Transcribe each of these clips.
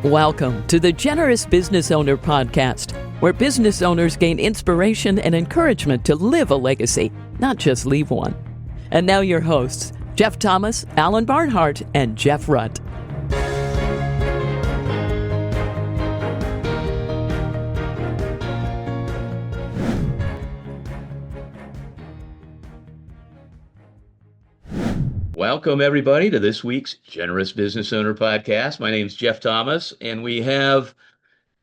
Welcome to the Generous Business Owner Podcast, where business owners gain inspiration and encouragement to live a legacy, not just leave one. And now your hosts, Jeff Thomas, Alan Barnhart, and Jeff Rutt. Welcome, everybody, to this week's Generous Business Owner Podcast. My name is Jeff Thomas, and we have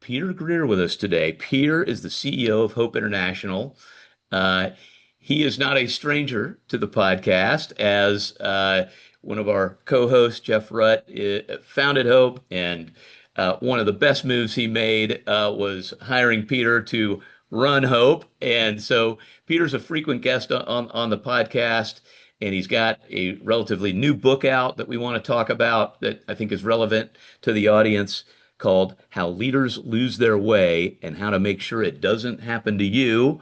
Peter Greer with us today. Peter is the CEO of Hope International. He is not a stranger to the podcast, as one of our co-hosts, Jeff Rutt, founded Hope, and one of the best moves he made was hiring Peter to run Hope. And so Peter's a frequent guest on the podcast. And he's got a relatively new book out that we want to talk about that I think is relevant to the audience, called How Leaders Lose Their Way and How to Make Sure It Doesn't Happen to You.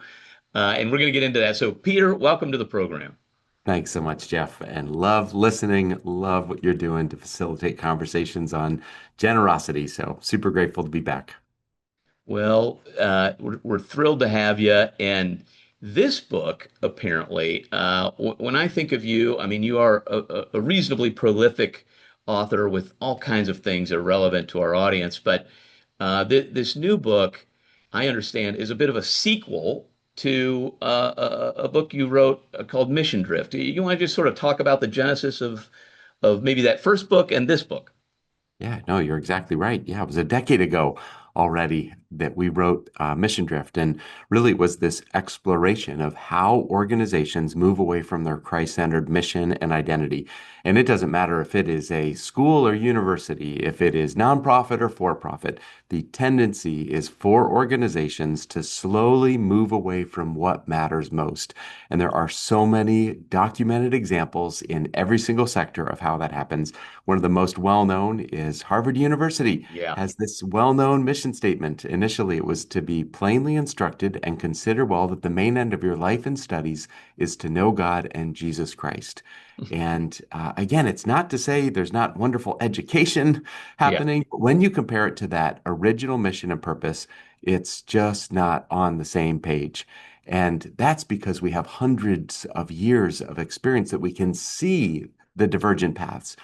And we're going to get into that. So, Peter, welcome to the program. Thanks so much, Jeff, and love listening, love what you're doing to facilitate conversations on generosity. So super grateful to be back. Well, we're thrilled to have you. And this book, apparently, when I think of you, I mean, you are a reasonably prolific author with all kinds of things that are relevant to our audience. But this new book, I understand, is a bit of a sequel to a book you wrote called Mission Drift. You want to just sort of talk about the genesis of maybe that first book and this book? Yeah, no, you're exactly right. Yeah, it was a decade ago already that we wrote Mission Drift. And really it was this exploration of how organizations move away from their Christ-centered mission and identity. And it doesn't matter if it is a school or university, if it is nonprofit or for-profit, the tendency is for organizations to slowly move away from what matters most. And there are so many documented examples in every single sector of how that happens. One of the most well-known is Harvard University has this well-known mission statement. Initially, it was to be plainly instructed and consider well that the main end of your life and studies is to know God and Jesus Christ. And again, it's not to say there's not wonderful education happening, but when you compare it to that original mission and purpose, it's just not on the same page. And that's because we have hundreds of years of experience that we can see the divergent paths.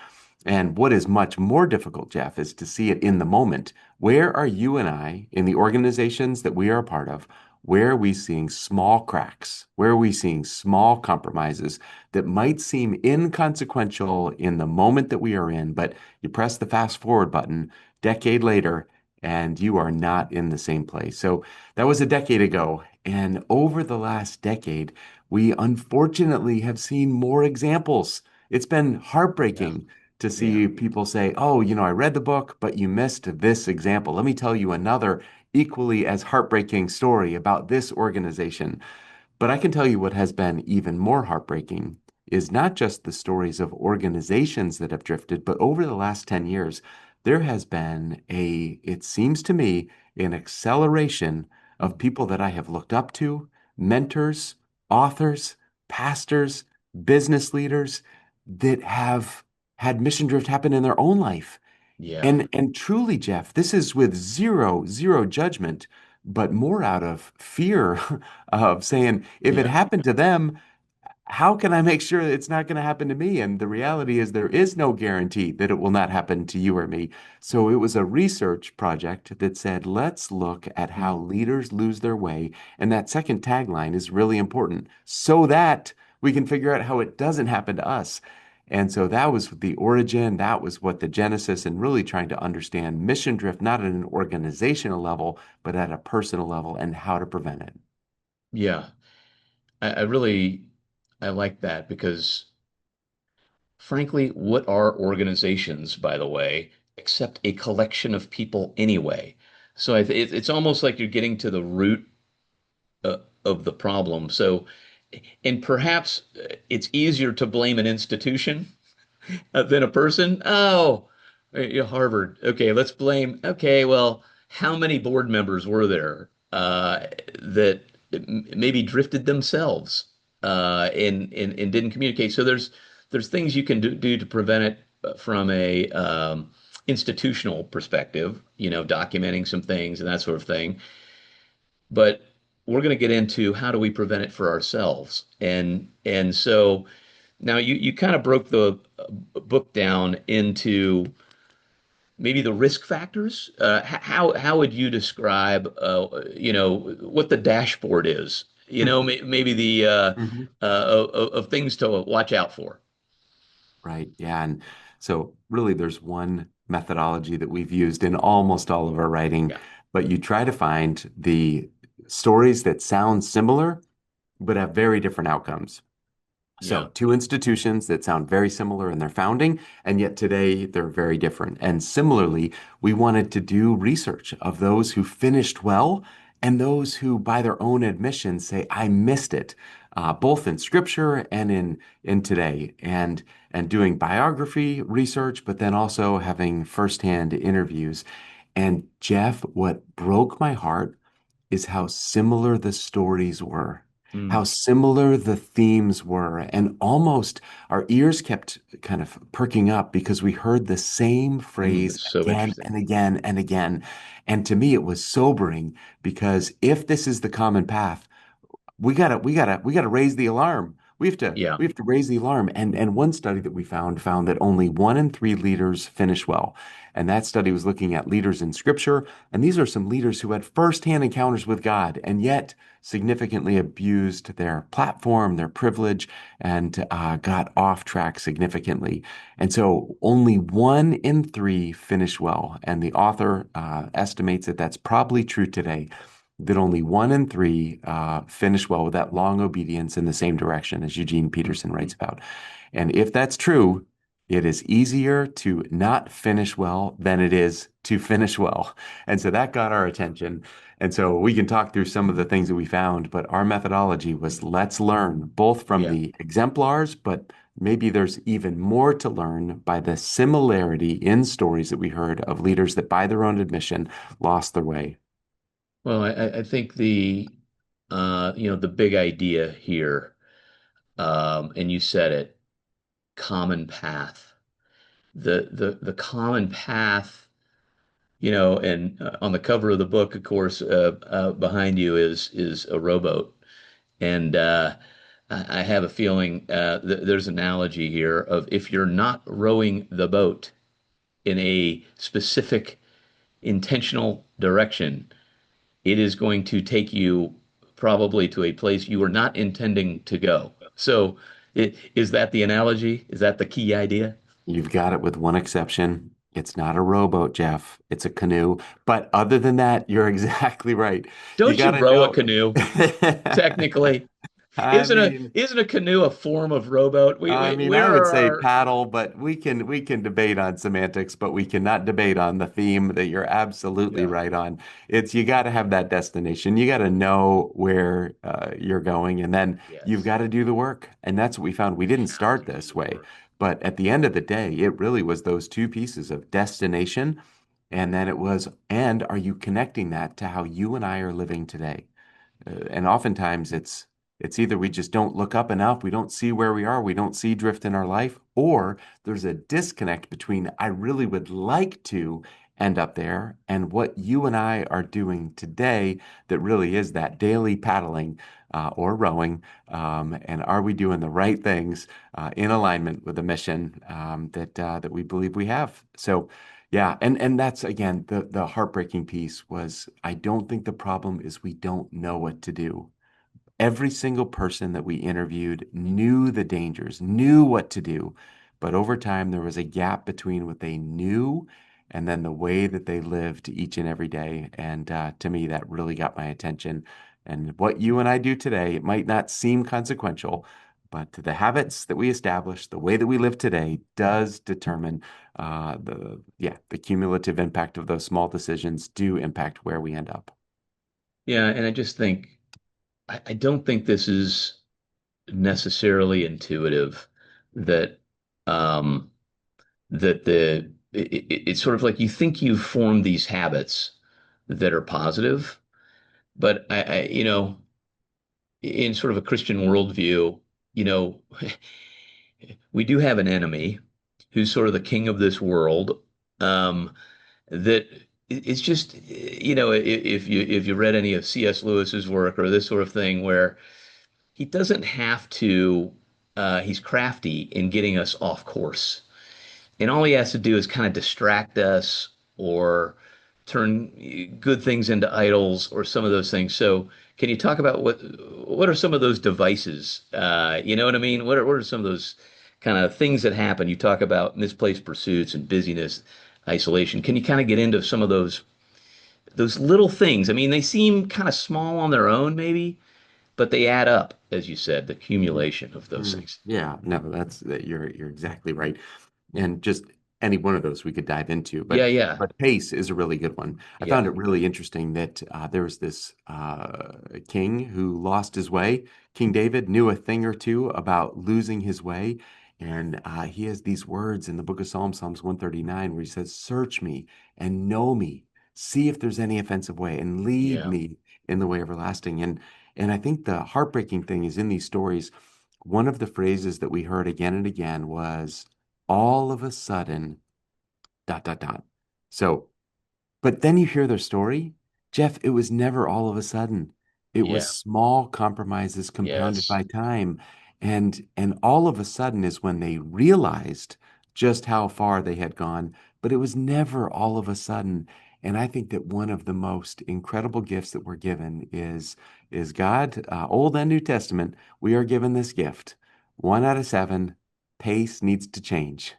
And what is much more difficult, Jeff, is to see it in the moment. Where are you and I in the organizations that we are a part of? Where are we seeing small cracks? Where are we seeing small compromises that might seem inconsequential in the moment that we are in, but you press the fast forward button decade later and you are not in the same place. So that was a decade ago. And over the last decade, we unfortunately have seen more examples. It's been heartbreaking to see people say, oh, I read the book, but you missed this example. Let me tell you another equally as heartbreaking story about this organization. But I can tell you what has been even more heartbreaking is not just the stories of organizations that have drifted, but over the last 10 years, there has been it seems to me, an acceleration of people that I have looked up to, mentors, authors, pastors, business leaders that have had mission drift happen in their own life. And truly, Jeff, this is with zero judgment, but more out of fear of saying, if it happened to them, how can I make sure it's not going to happen to me? And the reality is there is no guarantee that it will not happen to you or me. So it was a research project that said, let's look at how leaders lose their way. And that second tagline is really important so that we can figure out how it doesn't happen to us. And so that was the origin, that was what the genesis, and really trying to understand mission drift, not at an organizational level, but at a personal level, and how to prevent it. Yeah, I like that, because frankly, what are organizations, by the way, except a collection of people anyway? So it's almost like you're getting to the root of the problem. So, and perhaps it's easier to blame an institution than a person. Oh, Harvard. Okay, let's blame. Okay, well, how many board members were there that maybe drifted themselves and didn't communicate? So there's things you can do to prevent it from a institutional perspective, documenting some things and that sort of thing. But we're going to get into how do we prevent it for ourselves. And so now you kind of broke the book down into maybe the risk factors. How would you describe what the dashboard is? Maybe the Mhm. of things to watch out for. Right. Yeah. And so, really, there's one methodology that we've used in almost all of our writing, Yeah. but you try to find the stories that sound similar, but have very different outcomes. So, Yeah. two institutions that sound very similar in their founding, and yet today they're very different. And similarly, we wanted to do research of those who finished well and those who, by their own admission, say, I missed it, both in scripture and in today, and doing biography research, but then also having firsthand interviews. And Jeff, what broke my heart is how similar the stories were, how Mm. similar the themes were, and almost our ears kept kind of perking up because we heard the same phrase That's so again interesting. and again and again. And to me, it was sobering because if this is the common path, we gotta raise the alarm. Yeah. We have to raise the alarm. And one study that we found that only 1 in 3 leaders finish well. And that study was looking at leaders in scripture. And these are some leaders who had firsthand encounters with God and yet significantly abused their platform, their privilege, and got off track significantly. And so only 1 in 3 finish well. And the author estimates that that's probably true today, that only 1 in 3 finish well with that long obedience in the same direction, as Eugene Peterson Mhm. writes about. And if that's true, it is easier to not finish well than it is to finish well. And so that got our attention. And so we can talk through some of the things that we found, but our methodology was let's learn both from Yeah. the exemplars, but maybe there's even more to learn by the similarity in stories that we heard of leaders that, by their own admission, lost their way. Well, I think the big idea here, and you said it, common path. The common path, and on the cover of the book, of course, behind you is a rowboat, and I have a feeling th there's an analogy here of if you're not rowing the boat in a specific intentional direction, it is going to take you probably to a place you were not intending to go. So, is that the analogy? Is that the key idea? You've got it with one exception. It's not a rowboat, Jeff. It's a canoe. But other than that, you're exactly right. You Don't you got to row a know. canoe, technically? I Isn't a mean, isn't a canoe a form of rowboat? I Where would are say our paddle, but we can debate on semantics, but we cannot debate on the theme that you're absolutely yeah, right on. It's you got to have that destination. You got to know where you're going, and then you've yes. got to do the work. And that's what we found. We didn't start this way, but at the end of the day, it really was those two pieces of destination, and then it was, and are you connecting that to how you and I are living today? And oftentimes it's either we just don't look up enough, we don't see where we are, we don't see drift in our life, or there's a disconnect between I really would like to end up there and what you and I are doing today that really is that daily paddling or rowing. And are we doing the right things in alignment with the mission that we believe we have? So yeah, and that's again the heartbreaking piece was I don't think the problem is we don't know what to do. Every single person that we interviewed knew the dangers, knew what to do, but over time there was a gap between what they knew and then the way that they lived each and every day. And to me, that really got my attention. And what you and I do today, it might not seem consequential, but the habits that we establish, the way that we live today, does determine the cumulative impact of those small decisions do impact where we end up. Yeah, and I just think I don't think this is necessarily intuitive that um that it's sort of like you think you've formed these habits that are positive, but in sort of a Christian worldview, you know, we do have an enemy who's sort of the king of this world, um, that it's just, if you read any of C.S. Lewis's work or this sort of thing, where he doesn't have to, he's crafty in getting us off course. And all he has to do is kind of distract us or turn good things into idols or some of those things. So can you talk about what are some of those devices? You know what I mean? What are some of those kind of things that happen? You talk about misplaced pursuits and busyness, isolation. Can you kind of get into some of those little things? I mean, they seem kind of small on their own, maybe, but they add up, as you said, the accumulation of those things. Yeah, no, you're exactly right. And just any one of those we could dive into, Yeah, yeah, but pace is a really good one. I yeah, found it really interesting that there was this king who lost his way. King David knew a thing or two about losing his way, and he has these words in the book of Psalms, Psalms 139, where he says, "Search me and know me, see if there's any offensive way, and lead yeah, me in the way everlasting." And I think the heartbreaking thing is in these stories, one of the phrases that we heard again and again was all of a sudden, dot, dot, dot. So, but then you hear their story, Jeff, it was never all of a sudden. It was yeah, small compromises compounded yes, by time. And all of a sudden is when they realized just how far they had gone, but it was never all of a sudden. And I think that one of the most incredible gifts that we're given is God, Old and New Testament, we are given this gift. 1 out of 7, pace needs to change.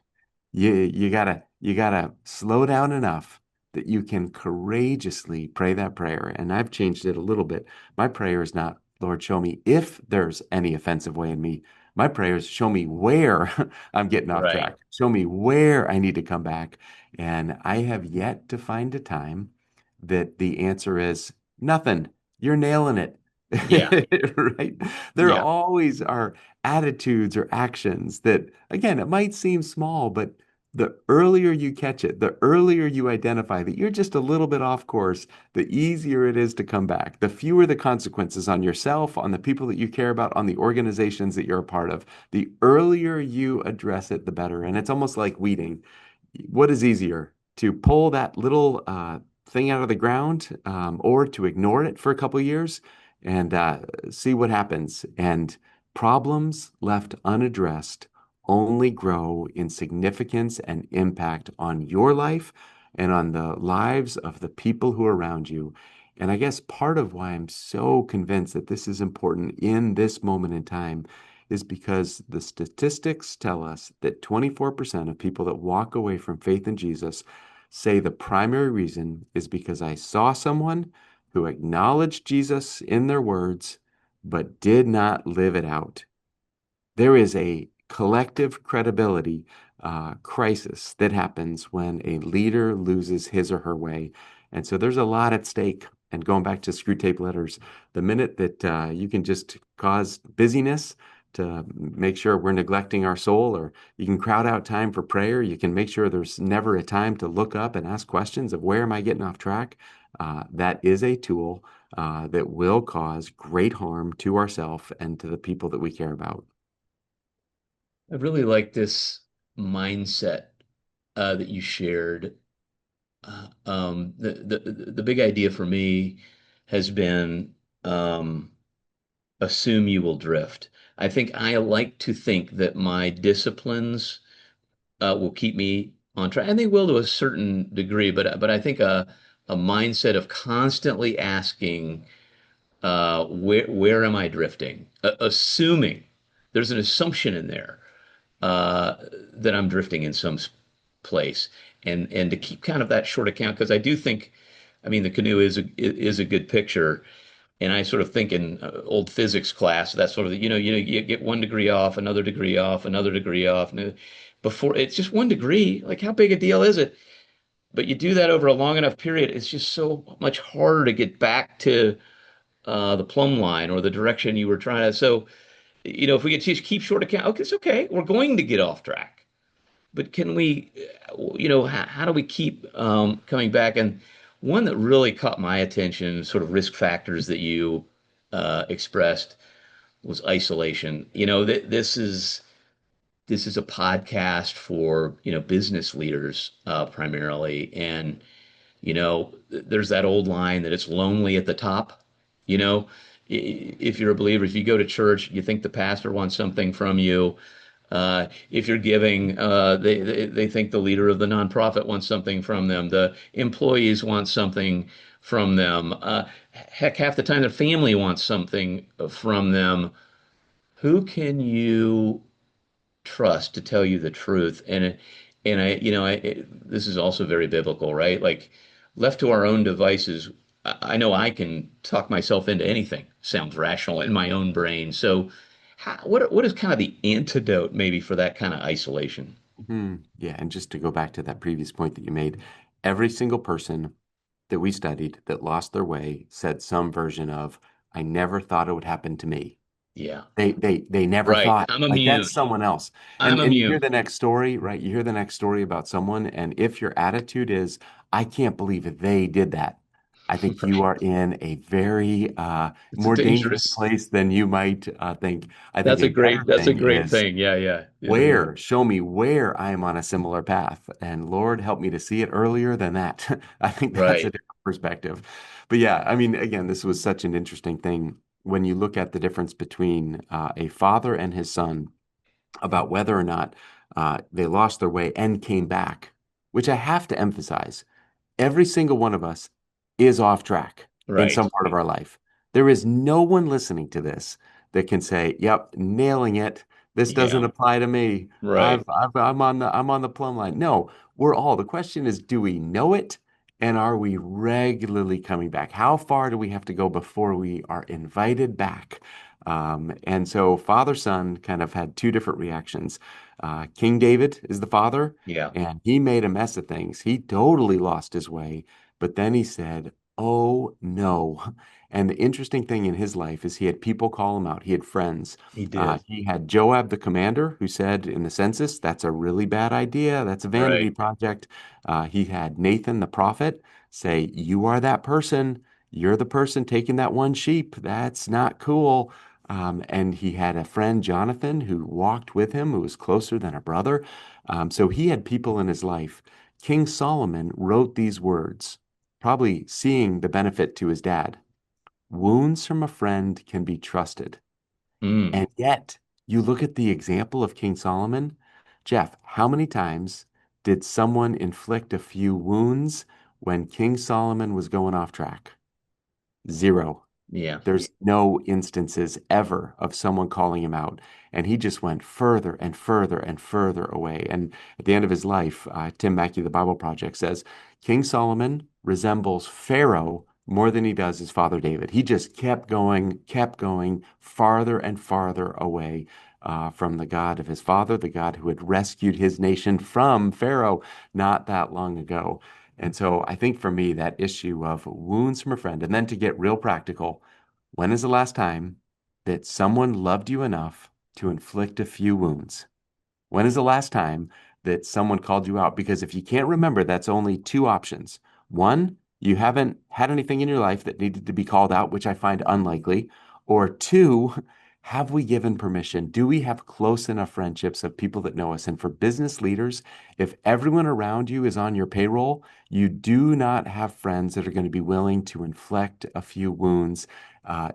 You gotta slow down enough that you can courageously pray that prayer. And I've changed it a little bit. My prayer is not, Lord, show me if there's any offensive way in me. My prayer is show me where I'm getting off right. track. Show me where I need to come back. And I have yet to find a time that the answer is nothing. You're nailing it. Yeah, Right? There yeah, always are attitudes or actions that, again, it might seem small, but the earlier you catch it, the earlier you identify that you're just a little bit off course, the easier it is to come back. The fewer the consequences on yourself, on the people that you care about, on the organizations that you're a part of. The earlier you address it, the better. And it's almost like weeding. What is easier, to pull that little thing out of the ground, or to ignore it for a couple of years and see what happens? And problems left unaddressed only grow in significance and impact on your life and on the lives of the people who are around you. And I guess part of why I'm so convinced that this is important in this moment in time is because the statistics tell us that 24% of people that walk away from faith in Jesus say the primary reason is because I saw someone who acknowledged Jesus in their words, but did not live it out. There is a collective credibility crisis that happens when a leader loses his or her way. And so there's a lot at stake. And going back to screw tape letters, the minute that you can just cause busyness to make sure we're neglecting our soul, or you can crowd out time for prayer, you can make sure there's never a time to look up and ask questions of where am I getting off track. That is a tool that will cause great harm to ourselves and to the people that we care about. I really like this mindset that you shared. The big idea for me has been assume you will drift. I think I like to think that my disciplines will keep me on track, and they will to a certain degree. But I think a mindset of constantly asking, where am I drifting? Assuming there's an assumption in there uh, that I'm drifting in some place, and to keep kind of that short account, because I do think, I mean, the canoe is a good picture, and I sort of think in old physics class, that sort of, you get 1 degree off, another degree off, another degree off, and before it's just 1 degree. Like, how big a deal is it? But you do that over a long enough period, it's just so much harder to get back to the plumb line or the direction you were trying to. So, if we could just keep short account, okay, it's okay. We're going to get off track, but can we, how do we keep coming back? And one that really caught my attention, sort of risk factors that you expressed, was isolation. This is this is a podcast for, business leaders primarily. And, there's that old line that it's lonely at the top. You know, if you're a believer, if you go to church, you think the pastor wants something from you. If you're giving, they think the leader of the nonprofit wants something from them. The employees want something from them. Heck, half the time their family wants something from them. Who can you trust to tell you the truth? This is also very biblical, right? Like left to our own devices, I know I can talk myself into anything. Sounds rational in my own brain. So, what is kind of the antidote maybe for that kind of isolation? Yeah, and just to go back to that previous point that you made, every single person that we studied that lost their way said some version of, I never thought it would happen to me. Yeah, They never right. thought, I'm like, immune. that's someone else. I'm And you hear immune. the next story, right? You hear the next story about someone, and if your attitude is, I can't believe they did that, I think you Right. are in a very It's a more dangerous dangerous. place than you might think. I think a better That's a thing great is, thing. Yeah, yeah, yeah, where, show me where I am on a similar path. And Lord, help me to see it earlier than that. I think that's a right. different perspective. But yeah, I mean, again, this was such an interesting thing when you look at the difference between a father and his son about whether or not they lost their way and came back, which I have to emphasize every single one of us is off track in Right. some part of our life. There is no one listening to this that can say, "Yep, nailing it. This doesn't Yeah. apply to me. Right. I'm on the plumb line." No, we're all. The question is, do we know it? And are we regularly coming back? How far do we have to go before we are invited back? And so father son kind of had two different reactions. King David is the father, Yeah. and he made a mess of things. He totally lost his way. But then he said, "Oh no." And the interesting thing in his life is he had people call him out. He had friends. He did. He had Joab the commander who said in the census, "That's a really bad idea. That's a vanity Right. project." He had Nathan the prophet say, "You are that person. You're the person taking that one sheep. That's not cool." And he had a friend, Jonathan, who walked with him, who was closer than a brother. So he had people in his life. King Solomon wrote these words, probably seeing the benefit to his dad. Wounds from a friend can be trusted. Mm. And yet, you look at the example of King Solomon. Jeff, how many times did someone inflict a few wounds when King Solomon was going off track? Zero. Yeah. There's no instances ever of someone calling him out. And he just went further and further and further away. And at the end of his life, Tim Mackey, the Bible Project, says King Solomon resembles Pharaoh more than he does his father David. He just kept going farther and farther away from the God of his father, the God who had rescued his nation from Pharaoh not that long ago. And so I think for me, that issue of wounds from a friend, and then to get real practical, when is the last time that someone loved you enough to inflict a few wounds? When is the last time that someone called you out? Because if you can't remember, that's only two options. One, you haven't had anything in your life that needed to be called out, which I find unlikely. Or two, have we given permission? Do we have close enough friendships of people that know us? And for business leaders, if everyone around you is on your payroll, you do not have friends that are going to be willing to inflict a few wounds.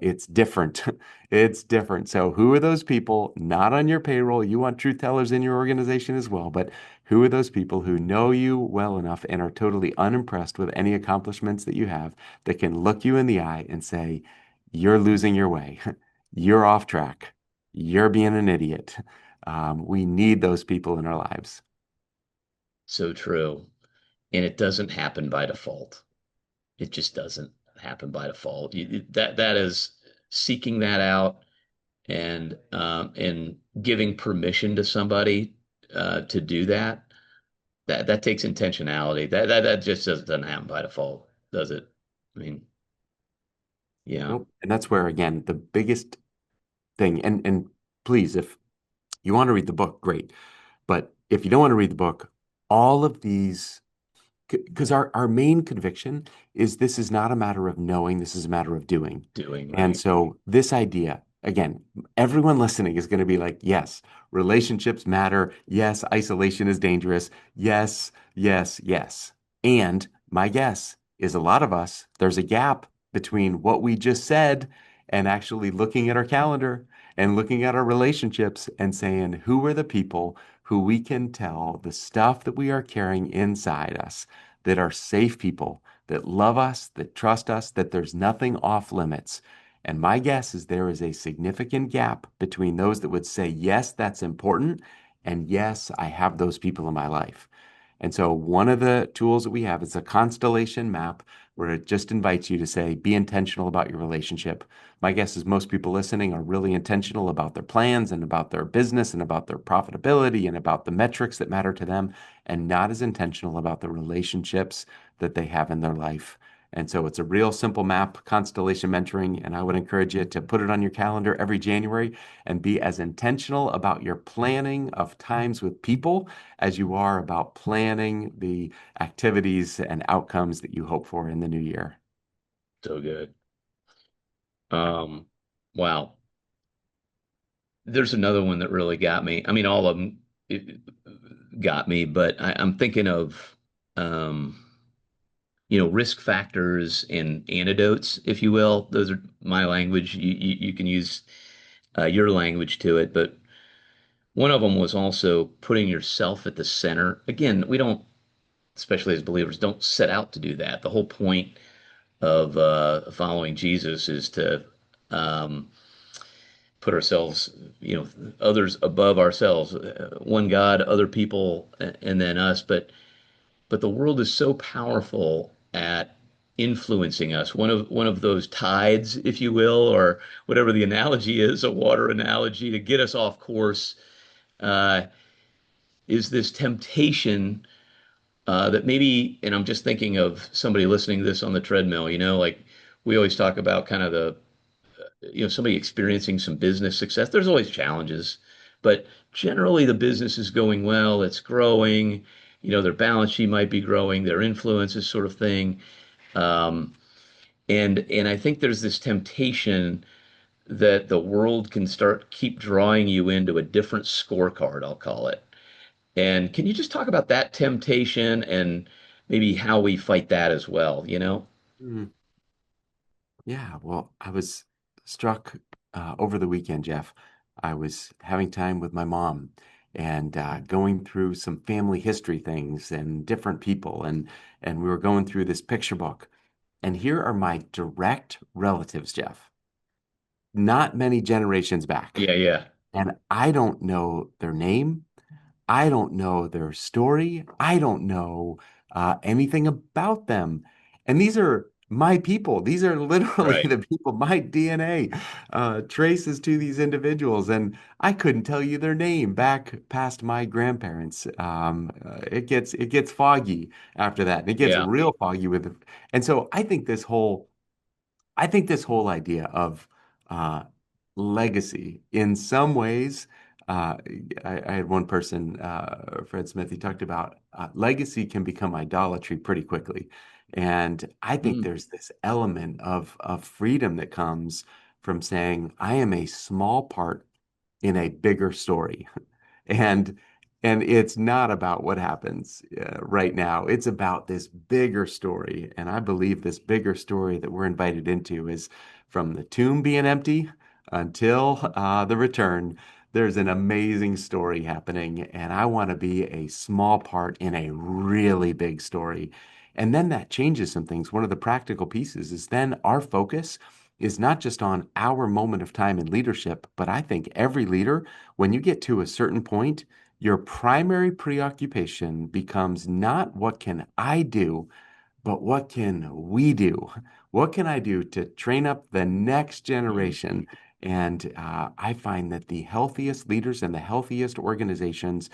It's different. It's different. So, who are those people not on your payroll? You want truth tellers in your organization as well, but who are those people who know you well enough and are totally unimpressed with any accomplishments that you have that can look you in the eye and say, you're losing your way. You're off track. You're being an idiot. We need those people in our lives. So true. And it doesn't happen by default. It just doesn't happen by default. That is seeking that out and giving permission to somebody to do that. That takes intentionality. That just doesn't happen by default, does it? I mean, yeah, Nope. And that's where, again, the biggest thing, and please, if you want to read the book, great. But if you don't want to read the book, all of these, because our main conviction is this is not a matter of knowing, this is a matter of doing. doing And right. so this idea, again, everyone listening is going to be like, yes, relationships matter. Yes, isolation is dangerous. Yes, yes, yes. And my guess is a lot of us, there's a gap between what we just said and actually looking at our calendar and looking at our relationships and saying, who are the people who we can tell the stuff that we are carrying inside us that are safe people, that love us, that trust us, that there's nothing off limits. And my guess is there is a significant gap between those that would say, yes, that's important, and yes, I have those people in my life. And so one of the tools that we have is a constellation map where it just invites you to say, be intentional about your relationship. My guess is most people listening are really intentional about their plans and about their business and about their profitability and about the metrics that matter to them, and not as intentional about the relationships that they have in their life. And so it's a real simple map, Constellation Mentoring, and I would encourage you to put it on your calendar every January and be as intentional about your planning of times with people as you are about planning the activities and outcomes that you hope for in the new year. So good. Um, wow. There's another one that really got me. I mean, all of them got me, but I'm thinking of, um, risk factors and antidotes, if you will. Those are my language. You can use your language to it, but one of them was also putting yourself at the center. Again, we don't, especially as believers, don't set out to do that. The whole point of following Jesus is to um, put ourselves, others above ourselves, one God, other people, and then us. But the world is so powerful at influencing us. One of those tides, if you will, or whatever the analogy is, a water analogy, to get us off course, uh, is this temptation that maybe, and I'm just thinking of somebody listening to this on the treadmill, like we always talk about kind of somebody experiencing some business success. There's always challenges, but generally the business is going well, it's growing, their balance sheet might be growing, their influence is sort of thing. Um, and I think there's this temptation that the world can start keep drawing you into a different scorecard, I'll call it. And can you just talk about that temptation and maybe how we fight that as well? Mm. Yeah, well, I was struck over the weekend, Jeff. I was having time with my mom and going through some family history things and different people, and we were going through this picture book. And here are my direct relatives, Jeff, not many generations back. Yeah, yeah, And I don't know their name. I don't know their story. I don't know anything about them. And these are my people. These are literally right. the people, my DNA traces to these individuals. And I couldn't tell you their name back past my grandparents. It gets foggy after that. And it gets Yeah. real foggy and so I think this whole idea of uh, legacy, in some ways, uh, I had one person, Fred Smith, he talked about legacy can become idolatry pretty quickly. And I think Mm, there's this element of freedom that comes from saying, I am a small part in a bigger story. And and it's not about what happens right now. It's about this bigger story. And I believe this bigger story that we're invited into is from the tomb being empty until the return. There's an amazing story happening, and I want to be a small part in a really big story. And then that changes some things. One of the practical pieces is then our focus is not just on our moment of time in leadership, but I think every leader, when you get to a certain point, your primary preoccupation becomes not what can I do, but what can we do? What can I do to train up the next mm, generation? And I find that the healthiest leaders and the healthiest organizations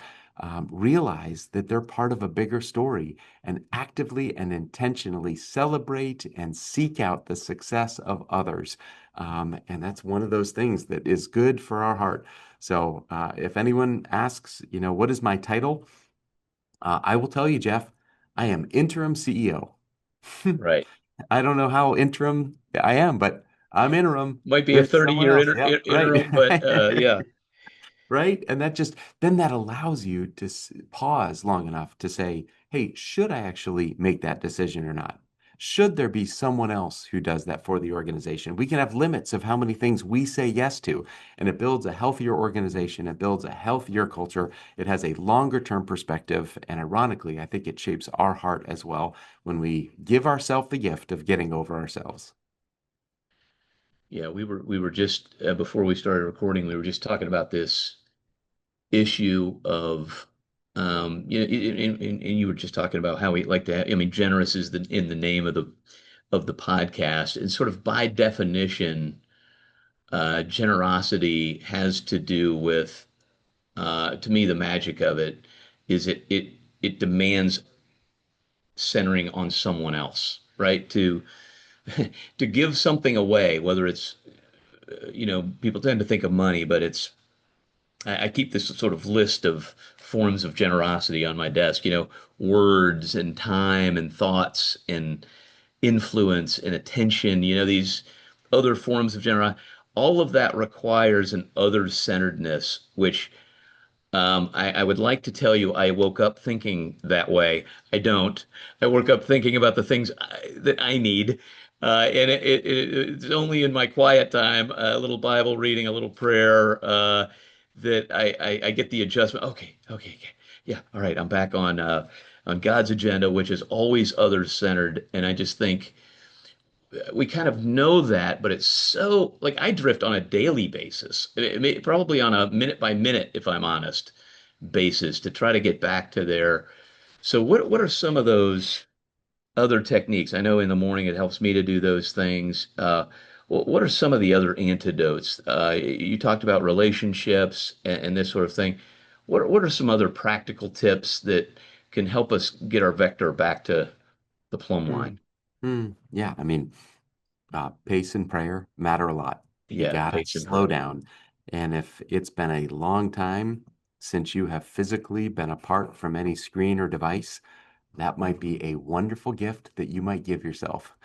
realize that they're part of a bigger story and actively and intentionally celebrate and seek out the success of others. And that's one of those things that is good for our heart. So if anyone asks, what is my title? I will tell you, Jeff, I am interim CEO. right. I don't know how interim I am, but I'm interim Might be a with someone 30-year else. Yep, right. interim, but yeah, Right. And then that allows you to pause long enough to say, hey, should I actually make that decision or not? Should there be someone else who does that for the organization? We can have limits of how many things we say yes to, and it builds a healthier organization. It builds a healthier culture. It has a longer term perspective. And ironically, I think it shapes our heart as well when we give ourselves the gift of getting over ourselves. yeah. We were just before we started recording, we were just talking about this issue of and you were just talking about how we like to have, I mean, generous is in the name of the podcast, and sort of by definition, generosity has to do with, to me, the magic of it is it demands centering on someone else, right? To give something away, whether it's, people tend to think of money, but I keep this sort of list of forms of generosity on my desk, words and time and thoughts and influence and attention, these other forms of generosity. All of that requires an other-centeredness, which, I would like to tell you I woke up thinking that way. I don't. I woke up thinking about the things that I need. And it's only in my quiet time, a little Bible reading, a little prayer, that I get the adjustment. Okay, okay, okay. Yeah, all right. I'm back on God's agenda, which is always others centered. And I just think we kind of know that, but it's so like I drift on a daily basis, probably on a minute by minute, if I'm honest, basis to try to get back to there. So what are some of those other techniques? I know in the morning it helps me to do those things. What are some of the other antidotes? You talked about relationships and this sort of thing. What are some other practical tips that can help us get our vector back to the plumb line? Mm. Yeah, I mean, pace and prayer matter a lot. You Yeah, gotta pace and slow prayer. down. And if it's been a long time since you have physically been apart from any screen or device, that might be a wonderful gift that you might give yourself.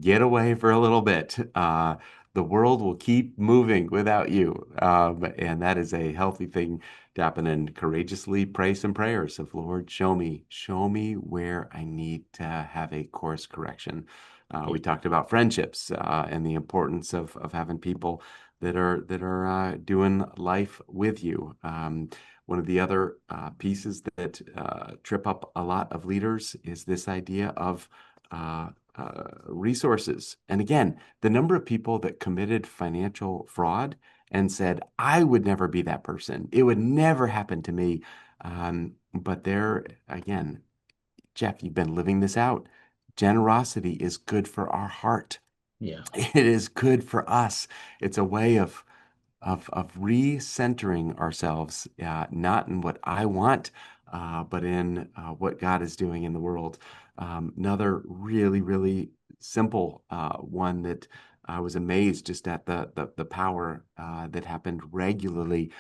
Get away for a little bit. The world will keep moving without you. And that is a healthy thing to happen. And courageously pray some prayers of, Lord, show me where I need to have a course correction. We talked about friendships and the importance of having people that are doing life with you. One of the other pieces that trip up a lot of leaders is this idea of resources. And again, the number of people that committed financial fraud and said, I would never be that person. It would never happen to me. But there, again, Jeff, you've been living this out. Generosity is good for our heart. Yeah. It is good for us. It's a way of recentering ourselves, not in what I want, but in what God is doing in the world. Another really, really simple one that I was amazed just at the power that happened regularly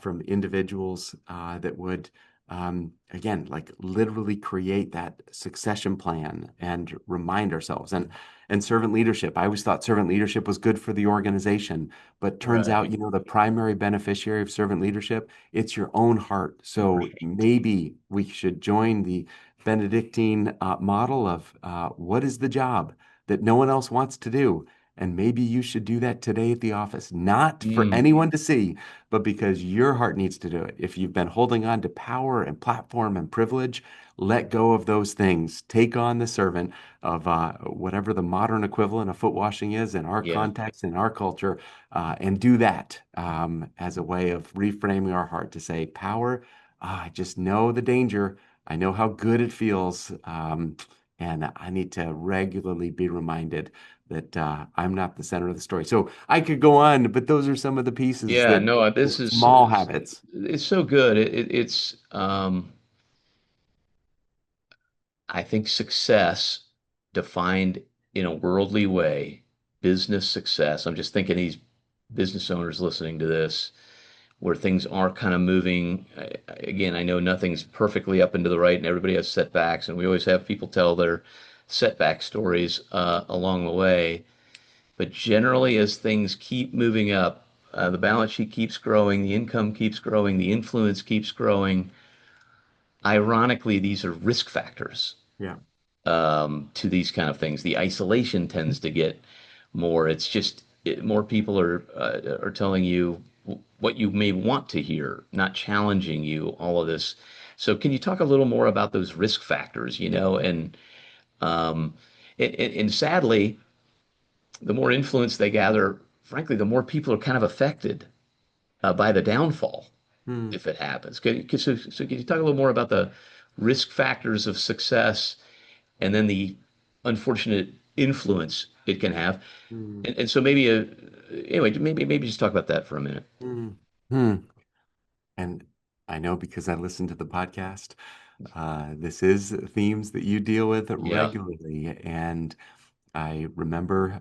from individuals that would. Again, like literally create that succession plan and remind ourselves. And servant leadership. I always thought servant leadership was good for the organization, but turns out, Right. the primary beneficiary of servant leadership, it's your own heart. So Right. maybe we should join the Benedictine model of what is the job that no one else wants to do? And maybe you should do that today at the office, not for Mm, anyone to see, but because your heart needs to do it. If you've been holding on to power and platform and privilege, let go of those things. Take on the servant of whatever the modern equivalent of foot washing is in our yeah. context, in our culture, and do that as a way of reframing our heart to say, power, I just know the danger. I know how good it feels. And I need to regularly be reminded that I'm not the center of the story. So I could go on, but those are some of the pieces Yeah, that no, this is small habits. it's so good. It's I think success defined in a worldly way, business success. I'm just thinking these business owners listening to this, where things are kind of moving. Again, I know nothing's perfectly up and to the right, and everybody has setbacks, and we always have people tell their setback stories along the way. But generally, as things keep moving up, the balance sheet keeps growing, the income keeps growing, the influence keeps growing. Ironically, these are risk factors Yeah. to these kind of things. The isolation tends to get more. It's just more people are telling you what you may want to hear, not challenging you. All of this. So, can you talk a little more about those risk factors? Um, and sadly, the more influence they gather, frankly, the more people are kind of affected by the downfall Hmm. if it happens. So can you talk a little more about the risk factors of success and then the unfortunate influence it can have? Hmm. And so anyway, maybe just talk about that for a minute. Hmm. Hmm. And I know because I listen to the podcast, this is themes that you deal with Yeah, regularly. And I remember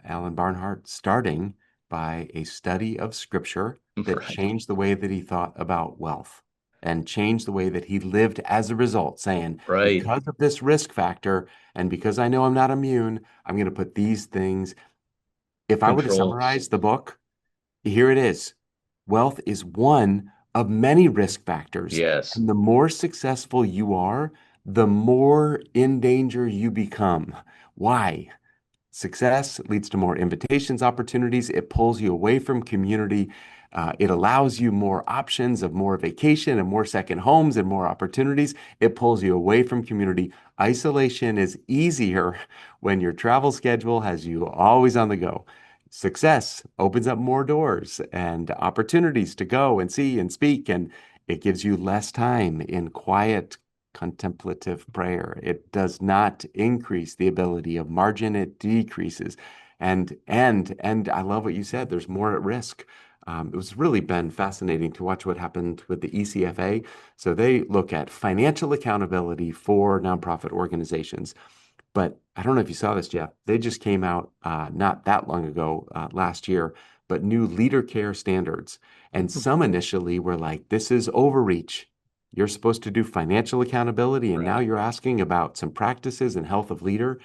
Alan Barnhart starting by a study of scripture that right, changed the way that he thought about wealth and changed the way that he lived as a result, saying, right. because of this risk factor and because I know I'm not immune, I'm going to put these things. If I were to Controls. summarize the book, here it is. Wealth is one of many risk factors. Yes, And the more successful you are, the more in danger you become. Why? Success leads to more invitations, opportunities. It pulls you away from community. It allows you more options of more vacation and more second homes and more opportunities. It pulls you away from community. Isolation is easier when your travel schedule has you always on the go. Success opens up more doors and opportunities to go and see and speak, and it gives you less time in quiet contemplative prayer. It does not increase the ability of margin, it decreases. And I love what you said, there's more at risk. It was really been fascinating to watch what happened with the ECFA. So they look at financial accountability for nonprofit organizations. But I don't know if you saw this, Jeff. They just came out not that long ago, last year, but new leader care standards. And some initially were like, this is overreach. You're supposed to do financial accountability, and now right. you're asking about some practices and health of leader.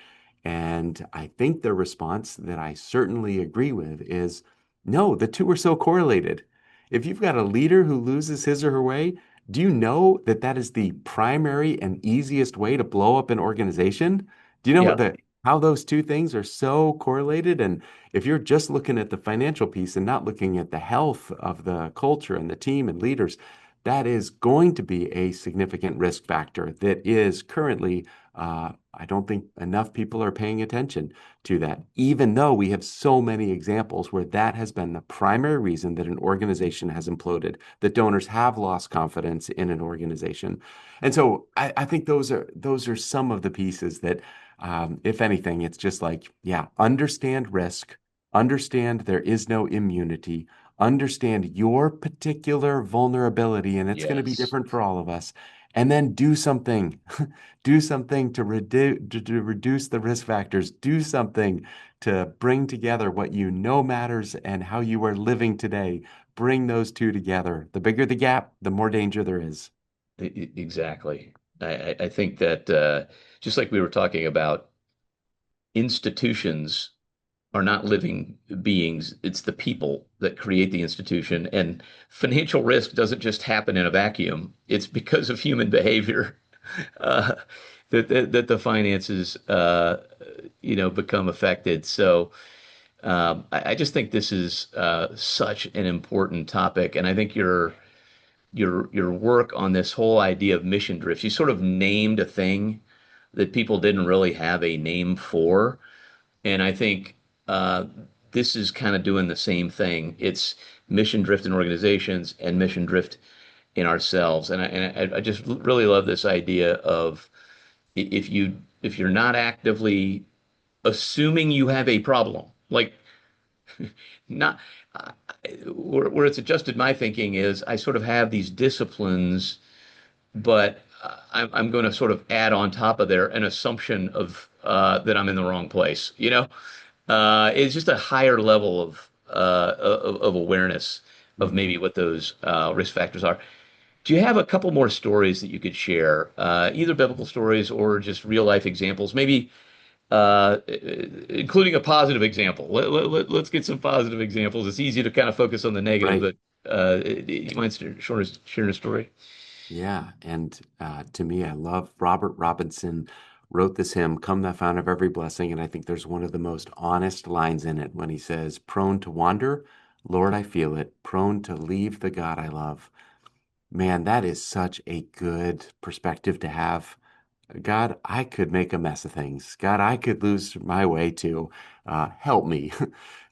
And I think their response that I certainly agree with is no, the two are so correlated. If you've got a leader who loses his or her way, do you know that that is the primary and easiest way to blow up an organization? Do you know Yeah, that how those two things are so correlated? And if you're just looking at the financial piece and not looking at the health of the culture and the team and leaders, that is going to be a significant risk factor that is currently, I don't think enough people are paying attention to that, even though we have so many examples where that has been the primary reason that an organization has imploded, that donors have lost confidence in an organization. And so I think those are some of the pieces that if anything, it's just like, yeah, understand risk, understand there is no immunity, understand your particular vulnerability, and it's going to be yes. different for all of us. And then do something, do something to reduce the risk factors, do something to bring together what you know matters and how you are living today. Bring those two together. The bigger the gap, the more danger there is. Exactly. I think that just like we were talking about, institutions are not living beings. It's the people that create the institution. And financial risk doesn't just happen in a vacuum. It's because of human behavior uh, that the finances, become affected. So I just think this is such an important topic. And I think your work on this whole idea of mission drift, you sort of named a thing that people didn't really have a name for. And I think uh, this is kind of doing the same thing. It's mission drift in organizations and mission drift in ourselves. And I just really love this idea of if you're not actively assuming you have a problem, like not where it's adjusted my thinking is I sort of have these disciplines, but I'm going to sort of add on top of there an assumption of that I'm in the wrong place. It's just a higher level of awareness of Mhm. maybe what those risk factors are. Do you have a couple more stories that you could share, either biblical stories or just real life examples? Maybe including a positive example. Let's get some positive examples. It's easy to kind of focus on the negative, Right. but you mind sharing a story? Yeah. And to me, I love Robert Robinson wrote this hymn, Come Thou Fount of Every Blessing. And I think there's one of the most honest lines in it when he says, Prone to wander, Lord, I feel it, prone to leave the God I love. Man, that is such a good perspective to have. God, I could make a mess of things. God, I could lose my way too. Help me.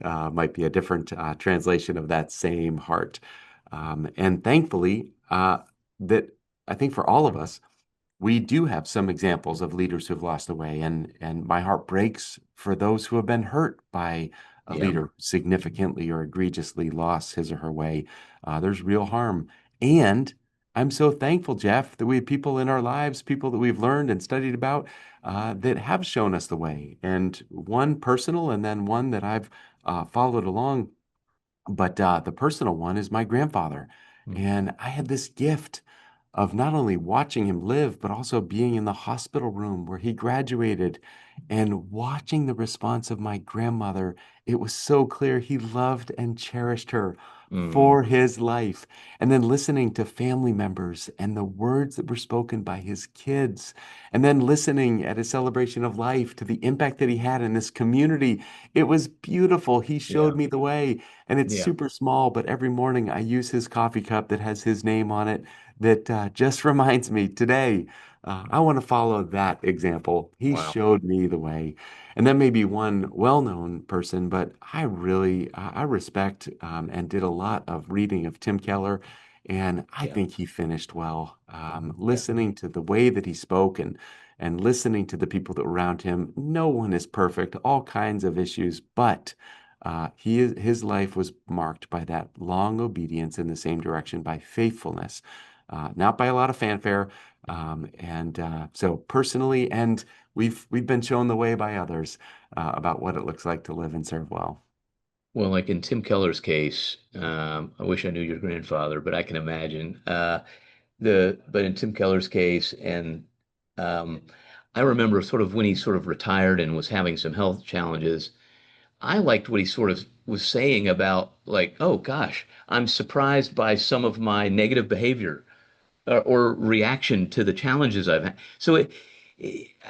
Might be a different translation of that same heart. And thankfully, that I think for all of us, we do have some examples of leaders who've lost their way, and my heart breaks for those who have been hurt by a Yeah. leader who significantly or egregiously lost his or her way. There's real harm. And I'm so thankful, Jeff, that we have people in our lives, people that we've learned and studied about, that have shown us the way. And one personal, and then one that I've followed along. But the personal one is my grandfather. Mm. And I had this gift of not only watching him live, but also being in the hospital room where he graduated and watching the response of my grandmother. It was so clear he loved and cherished her Mm. for his life. And then listening to family members and the words that were spoken by his kids, and then listening at a celebration of life to the impact that he had in this community. It was beautiful. He Yeah. showed me the way, and it's Yeah. super small, but every morning I use his coffee cup that has his name on it that just reminds me today, I want to follow that example. He Wow. showed me the way. And then maybe one well-known person, but I really, I respect and did a lot of reading of Tim Keller. And I Yeah. think he finished well. Yeah. Listening to the way that he spoke and listening to the people that were around him. No one is perfect, all kinds of issues, but his life was marked by that long obedience in the same direction, by faithfulness, not by a lot of fanfare. And so personally, and we've been shown the way by others about what it looks like to live and serve well. Well, like in Tim Keller's case, I wish I knew your grandfather, but I can imagine. But in Tim Keller's case, and um, I remember sort of when he sort of retired and was having some health challenges. I liked what he sort of was saying about like, oh gosh, I'm surprised by some of my negative behavior or reaction to the challenges I've had. So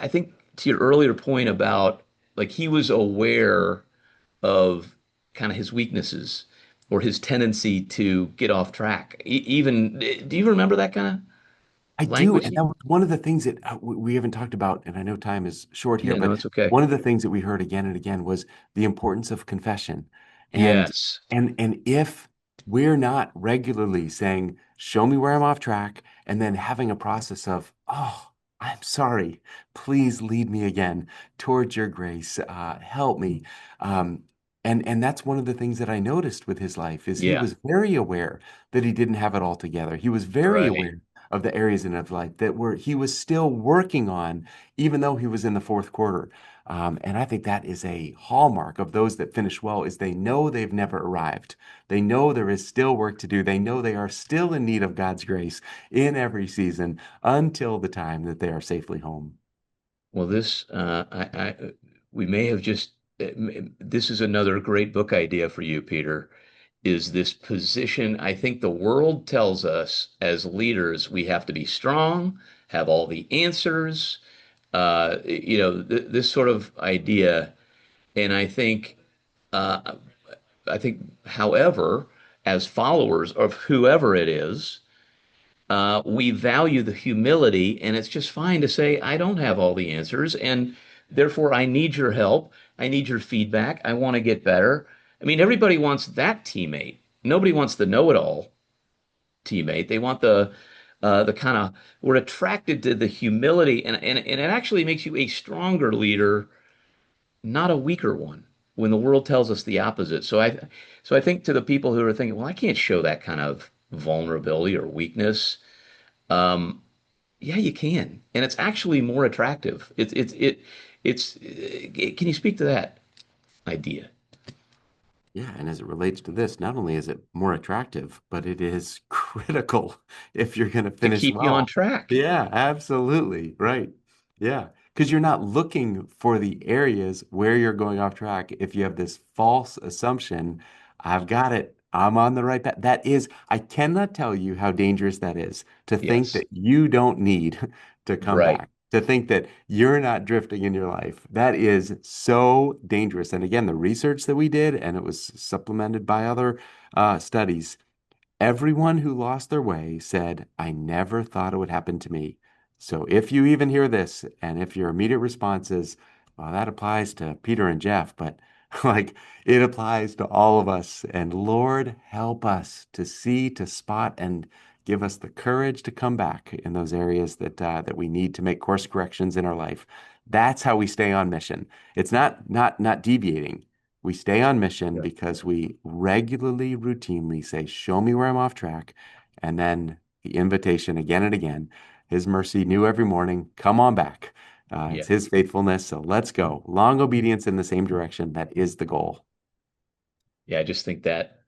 I think to your earlier point about like he was aware of kind of his weaknesses or his tendency to get off track. Even, do you remember that kind I of do, language? and that was one of the things that we haven't talked about, and I know time is short here, Yeah, no, but it's okay. one of the things that we heard again and again was the importance of confession. And Yes. if we're not regularly saying, "Show me where I'm off track," and then having a process of, "Oh, I'm sorry. Please lead me again towards your grace. Help me." Um, and that's one of the things that I noticed with his life is he Yeah. was very aware that he didn't have it all together. He was very Right. aware of the areas in his life that were he was still working on, even though he was in the fourth quarter. And I think that is a hallmark of those that finish well is they know they've never arrived. They know there is still work to do. They know they are still in need of God's grace in every season until the time that they are safely home. Well, we may have just, this is another great book idea for you, Peter, is this position. I think the world tells us as leaders, we have to be strong, have all the answers, this sort of idea. And uh, I think, however, as followers of whoever it is, we value the humility, and it's just fine to say, I don't have all the answers, and therefore I need your help. I need your feedback. I want to get better. I mean, everybody wants that teammate. Nobody wants the know-it-all teammate. They want the kind of we're attracted to the humility, and it actually makes you a stronger leader, not a weaker one. When the world tells us the opposite. So I think to the people who are thinking, well, I can't show that kind of vulnerability or weakness. Um, yeah, you can, and it's actually more attractive. Can you speak to that idea Yeah, and as it relates to this, not only is it more attractive, but it is critical if you're going to to finish keep you on well. track? Yeah, absolutely. Right. Yeah. because you're not looking for the areas where you're going off track. If you have this false assumption, I've got it, I'm on the right path. I cannot tell you how dangerous that is to think Yes. that you don't need to come Right. back, to think that you're not drifting in your life. That is so dangerous. And again, the research that we did, and it was supplemented by other studies, everyone who lost their way said, I never thought it would happen to me. So if you even hear this, and if your immediate response is, well, that applies to Peter and Jeff, but like it applies to all of us. And Lord, help us to see, to spot, and give us the courage to come back in those areas that we need to make course corrections in our life. That's how we stay on mission. It's not deviating. We stay on mission Right. because we regularly, routinely say, show me where I'm off track. And then the invitation again and again, His mercy new every morning, come on back. Yeah. It's His faithfulness. So let's go. Long obedience in the same direction. That is the goal. Yeah. I just think that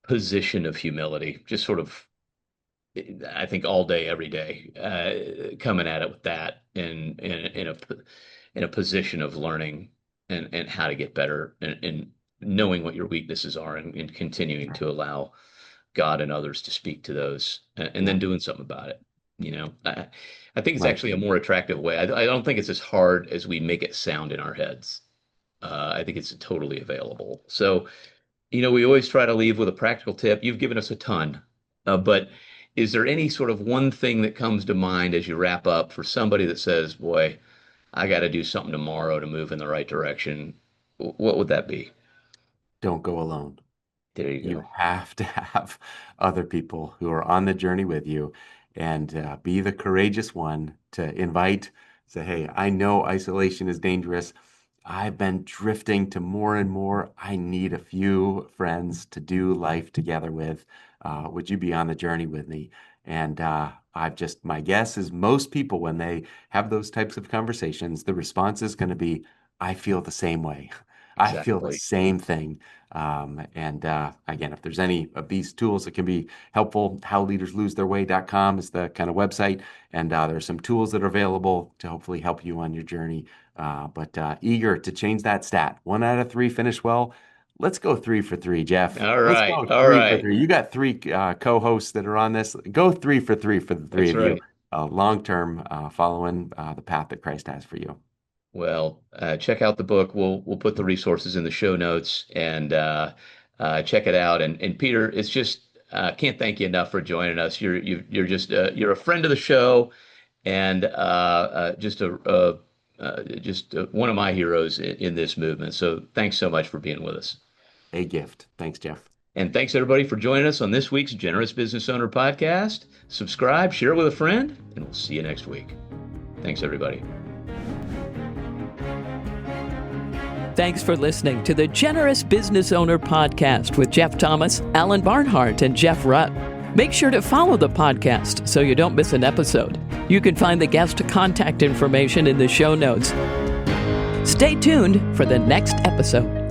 position of humility, just sort of, I think all day, every day, coming at it with that in a position of learning and how to get better and knowing what your weaknesses are and continuing Right. to allow God and others to speak to those and then Yeah. doing something about it. I think it's Right. actually a more attractive way. I don't think it's as hard as we make it sound in our heads. I think it's totally available. So, we always try to leave with a practical tip. You've given us a ton, but is there any sort of one thing that comes to mind as you wrap up for somebody that says, boy, I got to do something tomorrow to move in the right direction? What would that be? Don't go alone. There you You go. have to have other people who are on the journey with you and be the courageous one to invite, say, hey, I know isolation is dangerous. I've been drifting to more and more. I need a few friends to do life together with. Would you be on the journey with me? And my guess is most people, when they have those types of conversations, the response is going to be, I feel the same way. I feel the Exactly. same thing. And again, if there's any of these tools that can be helpful, howleaderslosetheirway.com is the kind of website. And there's some tools that are available to hopefully help you on your journey. But eager to change that stat. 1 out of 3 finish well. Let's go 3 for 3, Jeff. All Let's right. go All three for right. three. You got 3 co-hosts that are on this. Go 3 for 3 for the three That's of you. right. Long-term following the path that Christ has for you. Well, check out the book. We'll put the resources in the show notes and check it out. And Peter, it's just can't thank you enough for joining us. You're just you're a friend of the show and just one of my heroes in this movement. So thanks so much for being with us. A gift. Thanks, Jeff. And thanks everybody for joining us on this week's Generous Business Owner Podcast. Subscribe, share with a friend, and we'll see you next week. Thanks, everybody. Thanks for listening to the Generous Business Owner Podcast with Jeff Thomas, Alan Barnhart, and Jeff Rutt. Make sure to follow the podcast so you don't miss an episode. You can find the guest contact information in the show notes. Stay tuned for the next episode.